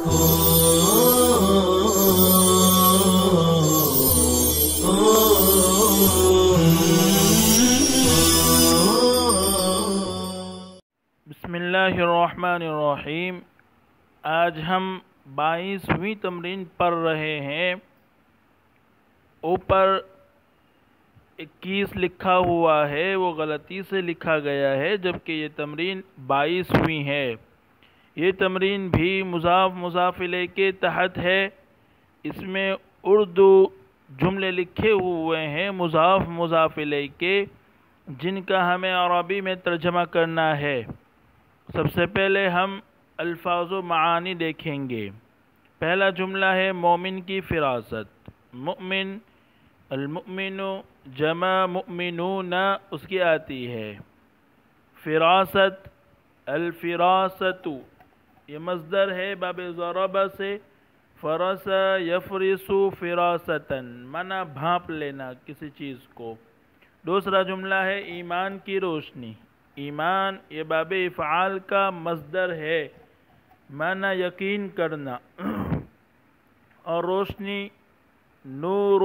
بسم اللہ الرحمن الرحیم۔ آج ہم 22ویں تمرین پڑھ رہے ہیں۔ اوپر 21 لکھا ہوا ہے، وہ غلطی سے لکھا گیا ہے، جبکہ یہ تمرین 22ویں ہے۔ یہ تمرین بھی مضاف مضاف الیہ کے تحت ہے۔ اس میں اردو جملے لکھے ہوئے ہیں مضاف مضاف الیہ کے، جن کا ہمیں عربی میں ترجمہ کرنا ہے۔ سب سے پہلے ہم الفاظ و معانی دیکھیں گے۔ پہلا جملہ ہے مومن کی فراست۔ مؤمن، المؤمن جمع مؤمنون اس کی آتی ہے۔ فراست، الفراست یہ مصدر ہے باب ضرب سے، فرس یفرس فراستن معنی بھانپ لینا کسی چیز کو۔ دوسرا جملہ ہے ایمان کی روشنی۔ ایمان یہ باب افعال کا مصدر ہے، معنی یقین کرنا، اور روشنی نور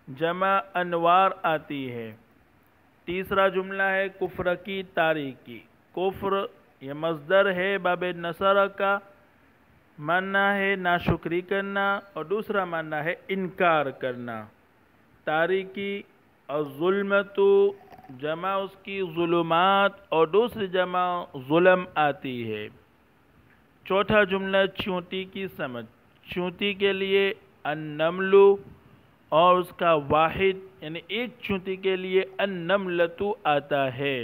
جمع انوار آتی ہے۔ تیسرا جملہ ہے کفر کی تاریکی۔ کفر یہ مصدر ہے باب نصر کا، معنی ہے ناشکری کرنا، اور دوسرا معنی ہے انکار کرنا۔ تاریکی الظلمت جمع اس کی ظلمات، اور دوسری جمع ظلم آتی ہے۔ چوتھا جملہ چونٹی کی سمجھ۔ چونٹی کے لیے النمل، اور اس کا واحد یعنی ایک چونٹی کے لیے النملۃ آتا ہے،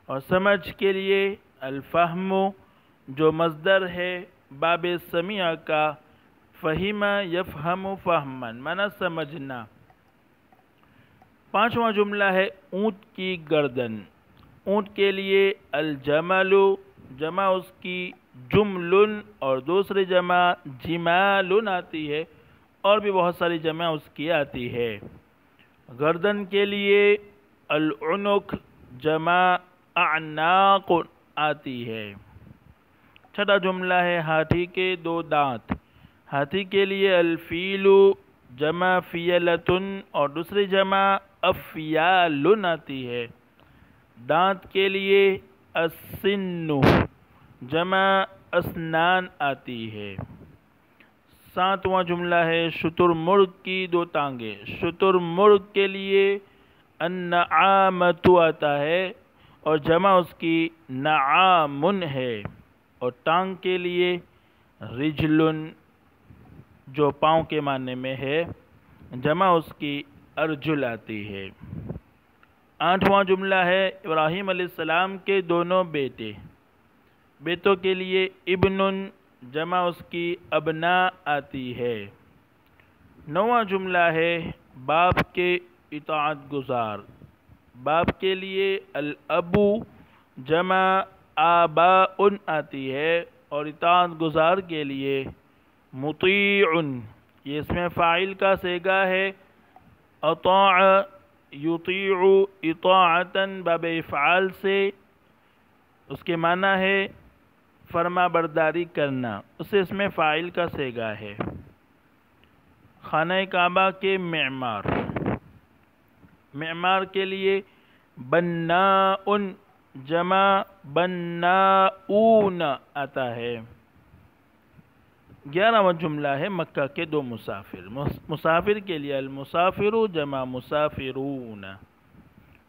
اور سمجھ کے لیے الفہم جو مصدر ہے باب سمیع کا، فہم یفہم فہما معنی سمجھنا۔ پانچواں جملہ ہے اونٹ کی گردن۔ اونٹ کے لیے الجمل جمع اس کی جمل، اور دوسری جمع جمال آتی ہے، اور بھی بہت ساری جمع اس کی آتی ہے۔ گردن کے لیے العنق جمع اعناق آتی ہے۔ چھٹا جملہ ہے ہاتھی کے دو دانت۔ ہاتھی کے لیے الفیل جمع فیلتن، اور دوسری جمع افیال آتی ہے۔ دانت کے لیے السن جمع اسنان آتی ہے۔ ساتواں جملہ ہے شتر مرغ کی دو ٹانگیں۔ شتر مرغ کے لیے النعامۃ آتا ہے، اور جمع اس کی نعام ہے، اور ٹانگ کے لیے رجل جو پاؤں کے معنی میں ہے، جمع اس کی ارجل آتی ہے۔ آٹھواں جملہ ہے ابراہیم علیہ السلام کے دونوں بیٹے۔ بیٹوں کے لیے ابن جمع اس کی ابناء آتی ہے۔ نواں جملہ ہے باپ کے اطاعت گزار۔ باپ کے لیے الاب جمع آباء آتی ہے، اور اطاعت گزار کے لیے مطیع یہ اس میں فاعل کا صیغہ ہے۔ اطاع یطیع اطاعتا باب افعال سے، اس کے معنی ہے فرما برداری کرنا، اسے اس میں فاعل کا صیغہ ہے۔ خانہ کعبہ کے معمار۔ معمار کے لیے بناء جمع بناؤن آتا ہے۔ 11واں جملہ ہے مکہ کے دو مسافر۔ مسافر کے لیے المسافر جمع مسافرون۔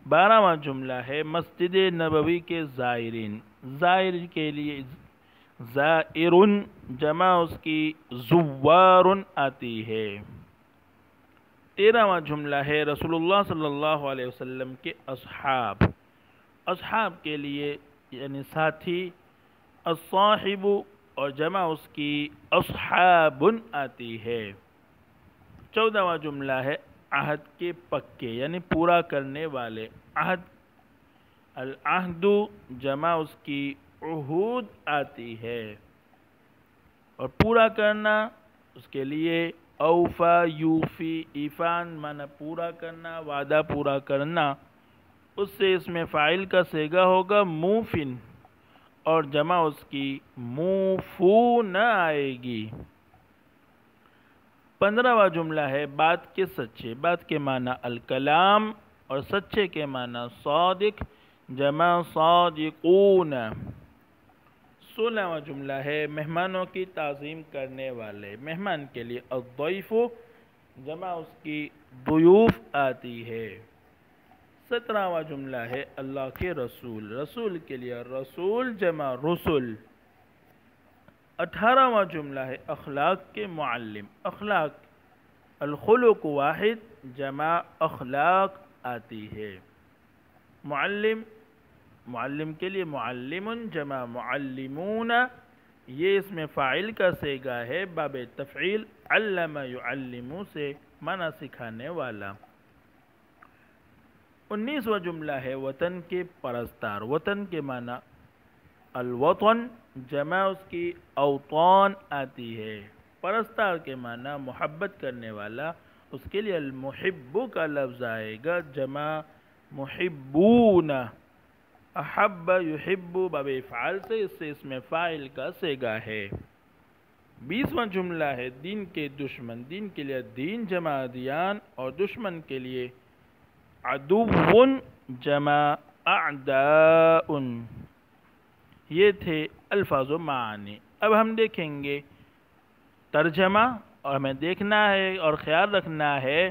12واں جملہ ہے مسجد نبوی کے زائرین۔ زائر کے لیے زائر جمع اس کی زوار آتی ہے۔ 13واں جملہ ہے رسول اللہ صلی اللہ علیہ وسلم کے اصحاب۔ اصحاب کے لیے یعنی ساتھی الصاحب، اور جمع اس کی اصحاب آتی ہے۔ 14واں جملہ ہے عہد کے پکے یعنی پورا کرنے والے۔ عہد العہد جمع اس کی عہود آتی ہے، اور پورا کرنا اس کے لیے اوفا یوفی ایفان معنی پورا کرنا، وعدہ پورا کرنا۔ اس سے اس میں فاعل کا صیغہ ہوگا موفن، اور جمع اس کی موفو نہ آئے گی۔ 15واں جملہ ہے بات کے سچے۔ بات کے معنی الکلام اور سچے کے معنی صادق، جمع صادقون۔ 16واں جملہ ہے مہمانوں کی تعظیم کرنے والے۔ مہمان کے لیے الضیف، جمع اس کی ضیوف آتی ہے۔ 17واں جملہ ہے اللہ کے رسول۔ رسول کے لیے رسول، جمع رسل۔ 18واں جملہ ہے اخلاق کے معلم۔ اخلاق الخلق واحد، جمع اخلاق آتی ہے۔ معلم، معلم کے لیے معلم، جمع معلمون۔ یہ اس میں فاعل کا صیغہ ہے باب تفعیل، علم یعلم سے معنی سکھانے والا۔ 19واں جملہ ہے وطن کے پرستار۔ وطن کے معنی الوطن، جمع اس کی اوطان آتی ہے۔ پرستار کے معنی محبت کرنے والا، اس کے لیے المحب کا لفظ آئے گا، جمع محبون۔ احب یحب باب افعال سے، اس سے اس میں فاعل کا صیغہ ہے۔ 20واں جملہ ہے دین کے دشمن۔ دین کے لیے دین، جمع ادیان، اور دشمن کے لیے عدو، جمع اعداء۔ یہ تھے الفاظ و معانی۔ اب ہم دیکھیں گے ترجمہ، اور ہمیں دیکھنا ہے اور خیال رکھنا ہے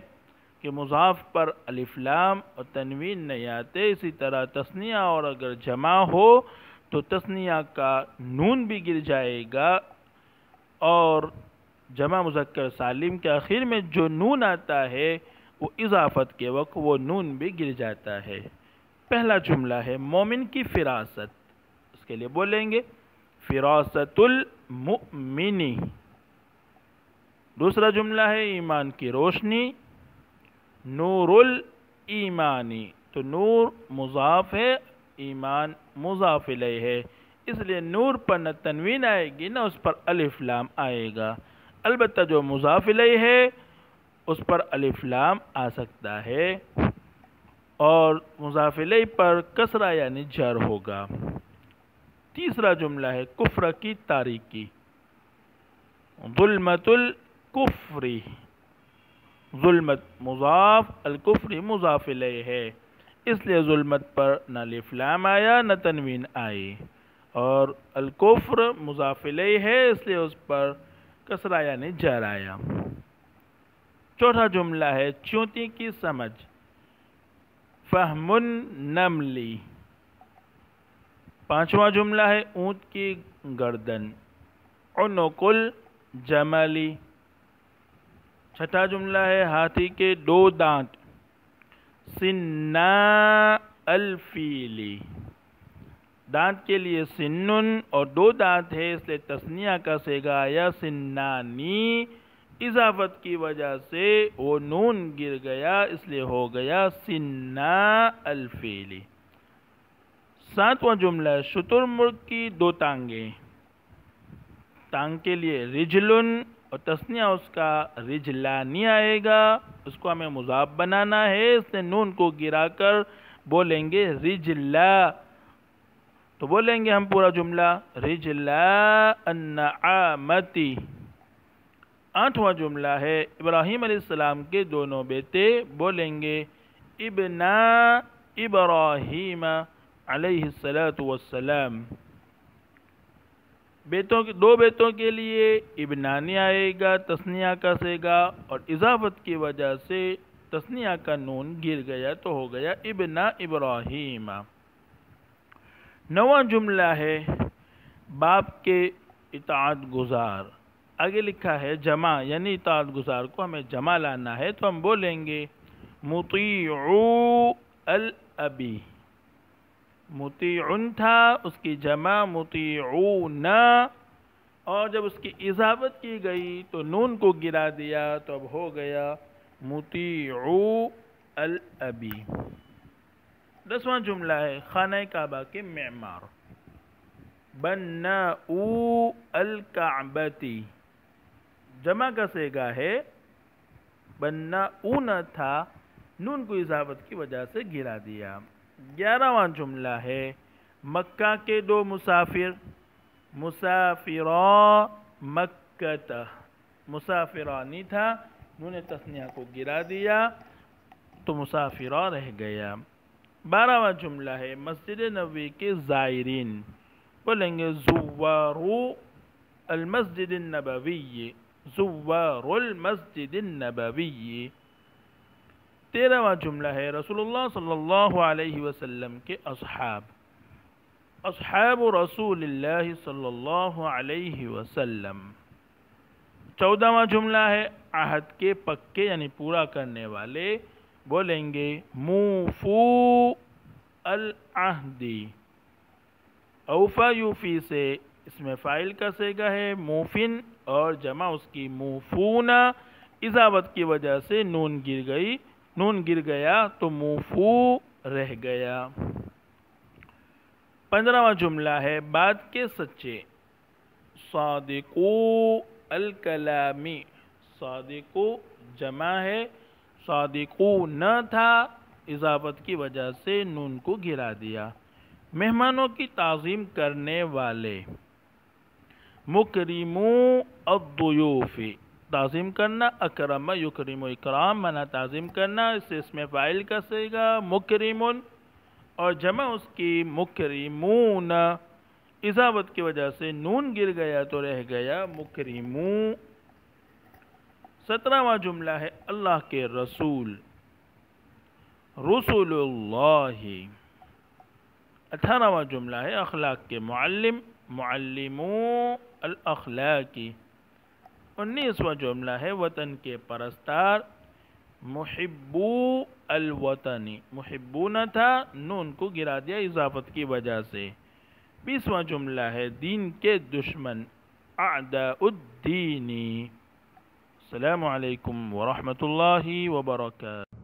کہ مضاف پر الف لام اور تنوین نہیں آتے۔ اسی طرح تثنیہ اور اگر جمع ہو تو تثنیہ کا نون بھی گر جائے گا، اور جمع مذکر سالم کے آخر میں جو نون آتا ہے وہ اضافت کے وقت وہ نون بھی گر جاتا ہے۔ پہلا جملہ ہے مومن کی فراست۔ اس کے لیے بولیں گے فراست المؤمنی۔ دوسرا جملہ ہے ایمان کی روشنی، نور الایمانی۔ تو نور مضاف ہے، ایمان مضاف الیہ ہے، اس لیے نور پر نہ تنوین آئے گی نہ اس پر الف لام آئے گا۔ البتہ جو مضاف الیہ ہے اس پر الف لام آ سکتا ہے، اور مضاف الیہ پر کسرہ یعنی جر ہوگا۔ تیسرا جملہ ہے کفر کی تاریکی۔ ظلمت الکفر، ظلمت مضاف، الکفر مضاف الیہ ہے، اس لیے ظلمت پر نہ الف لام آیا نہ تنوین آئی، اور الکفر مضاف الیہ ہے اس لیے اس پر کسرہ یعنی جر آیا۔ چوتھا جملہ ہے چونٹی کی سمجھ۔ فہم النمل۔ پانچواں جملہ ہے اونٹ کی گردن۔ عنق الجمل۔ چھٹا جملہ ہے ہاتھی کے دو دانت۔ سناء الفیل۔ دانت کے لیے سنن اور دو دانت ہے اس لیے تثنیہ کا صیغہ آیا سنانی، اضافت کی وجہ سے وہ نون گر گیا اس لیے ہو گیا سناء الفیل۔ ساتواں جملہ ہے شترمرغ کی دو ٹانگیں۔ ٹانگ کے لیے رجلن اور تثنیہ اس کا رجلانی آئے گا، اس کو ہمیں مضاف بنانا ہے، اس نے نون کو گرا کر بولیں گے رجلا۔ تو بولیں گے ہم پورا جملہ رجلا النعامتی۔ آٹھواں جملہ ہے ابراہیم علیہ السلام کے دونوں بیٹے، بولیں گے ابنا ابراہیم علیہ السلام۔ دو بیٹوں کے لیے ابنانی آئے گا، تثنیہ کا صیغہ، اور اضافت کی وجہ سے تثنیہ کا نون گر گیا تو ہو گیا ابنا ابراہیم۔ نواں جملہ ہے باپ کے اطاعت گزار۔ آگے لکھا ہے جمع، یعنی اطاعت گزار کو ہمیں جمع لانا ہے تو ہم بولیں گے مطیعو الابی۔ مطیعن تھا، اس کی جمع مطیعون، اور جب اس کی اضافت کی گئی تو نون کو گرا دیا تو اب ہو گیا مطیعو الابی۔ 10واں جملہ ہے خانہ کعبہ کے معمار۔ بناؤ الکعبتی۔ جمع کا صیغہ ہے، بناؤن تھا، نون کو اضافت کی وجہ سے گرا دیا۔ 11واں جملہ ہے مکہ کے دو مسافر، مسافرا مکہ، مسافرانی تھا، نون تثنیہ کو گرا دیا تو مسافرہ رہ گیا۔ 12واں جملہ ہے مسجد نبوی کے زائرین، بولیں گے زوارو المسجد النبوی، زوار المسجد النبوی۔ 13واں جملہ ہے رسول اللہ صلی اللہ علیہ وسلم کے اصحاب، اصحاب رسول اللہ صلی اللہ علیہ وسلم۔ 14واں جملہ ہے عہد کے پکے یعنی پورا کرنے والے، بولیں گے موفو العہدی۔ اوفا یوفی سے اس میں فاعل کا صیغہ ہے موفن، اور جمع اس کی موفونا، اضافت کی وجہ سے نون گر گیا تو موفو رہ گیا۔ 15واں جملہ ہے بات کے سچے، صادقو الکلامی، صادقو جمع ہے، صادقو نہ تھا، اضافت کی وجہ سے نون کو گرا دیا۔ مہمانوں کی تعظیم کرنے والے، مکرمو الضیوف، تعظیم کرنا، اکرم یکرم اکرام مانا تعظیم کرنا، اس میں فاعل کا صیغہ مکرمن، اور جمع اس کی مکرمون، اضافت کی وجہ سے نون گر گیا تو رہ گیا مکرمو۔ 17واں جملہ ہے اللہ کے رسول، رسول اللہ۔ 18واں جملہ ہے اخلاق کے معلم، معلمو الاخلاقی۔ 19واں جملہ ہے وطن کے پرستار، محبو الوطنی، محبون تھا، نون کو گرا دیا اضافت کی وجہ سے۔ 20واں جملہ ہے دین کے دشمن، اعداء الدین۔ السلام علیکم ورحمۃ اللہ وبرکاتہ۔